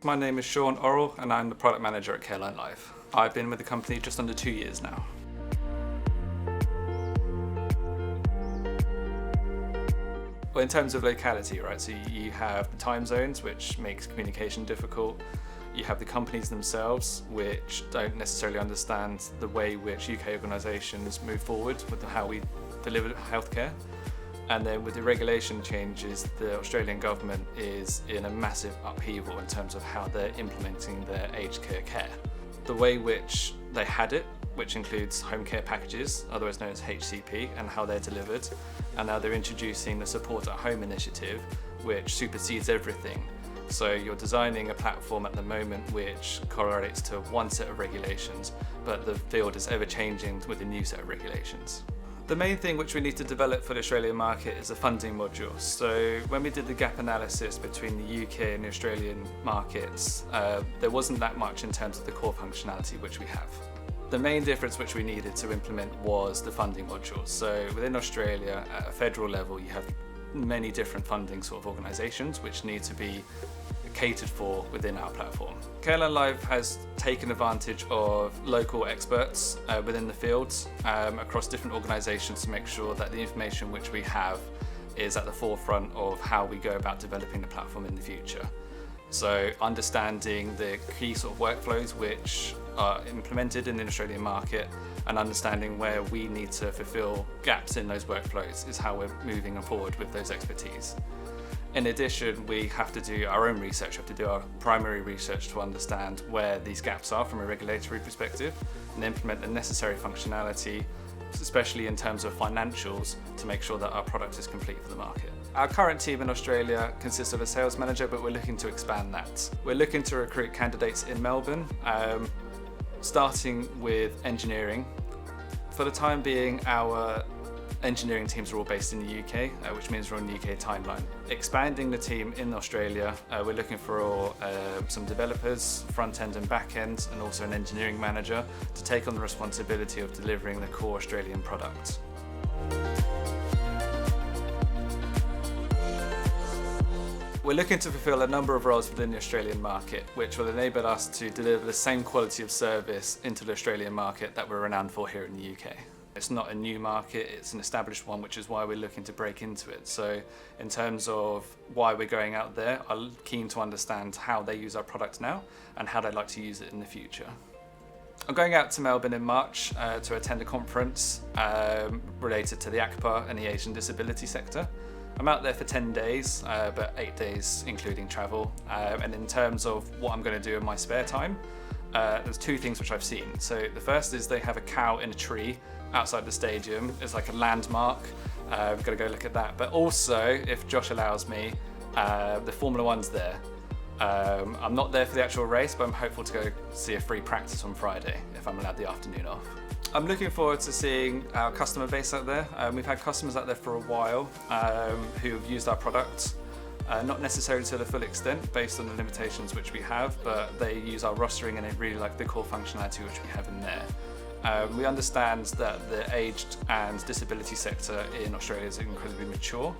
My name is Sean Orrell and I'm the product manager at CareLineLive. I've been with the company just under 2 years now. Well, in terms of locality, right, so you have the time zones, which makes communication difficult. You have the companies themselves, which don't necessarily understand the way which UK organisations move forward with how we deliver healthcare. And then with the regulation changes, the Australian government is in a massive upheaval in terms of how they're implementing their aged care. The way which they had it, which includes home care packages, otherwise known as HCP, and how they're delivered. And now they're introducing the Support at Home initiative, which supersedes everything. So you're designing a platform at the moment which correlates to one set of regulations, but the field is ever changing with a new set of regulations. The main thing which we need to develop for the Australian market is a funding module. So when we did the gap analysis between the UK and the Australian markets, there wasn't that much in terms of the core functionality which we have. The main difference which we needed to implement was the funding module. So within Australia, at a federal level, you have many different funding sort of organisations which need to be catered for within our platform. CareLineLive has taken advantage of local experts within the fields across different organisations to make sure that the information which we have is at the forefront of how we go about developing the platform in the future. So understanding the key sort of workflows which are implemented in the Australian market and understanding where we need to fulfil gaps in those workflows is how we're moving forward with those expertise. In addition, we have to do our own research, we have to do our primary research to understand where these gaps are from a regulatory perspective and implement the necessary functionality, especially in terms of financials, to make sure that our product is complete for the market. Our current team in Australia consists of a sales manager, but we're looking to expand that. We're looking to recruit candidates in Melbourne, starting with engineering. For the time being, our engineering teams are all based in the UK, which means we're on the UK timeline. Expanding the team in Australia, we're looking for some developers, front end and back end, and also an engineering manager to take on the responsibility of delivering the core Australian product. We're looking to fulfil a number of roles within the Australian market, which will enable us to deliver the same quality of service into the Australian market that we're renowned for here in the UK. It's not a new market, it's an established one, which is why we're looking to break into it. So in terms of why we're going out there, I'm keen to understand how they use our product now and how they'd like to use it in the future. I'm going out to Melbourne in March to attend a conference related to the ACPA and the Asian disability sector. I'm out there for 10 days, but 8 days including travel. And in terms of what I'm going to do in my spare time, there's two things which I've seen. So the first is they have a cow in a tree outside the stadium. It's like a landmark. I've got to go look at that. But also, if Josh allows me, the Formula One's there. I'm not there for the actual race, but I'm hopeful to go see a free practice on Friday if I'm allowed the afternoon off. I'm looking forward to seeing our customer base out there. We've had customers out there for a while who have used our product. Not necessarily to the full extent based on the limitations which we have, but they use our rostering and they really like the core functionality which we have in there. We understand that the aged and disability sector in Australia is incredibly mature.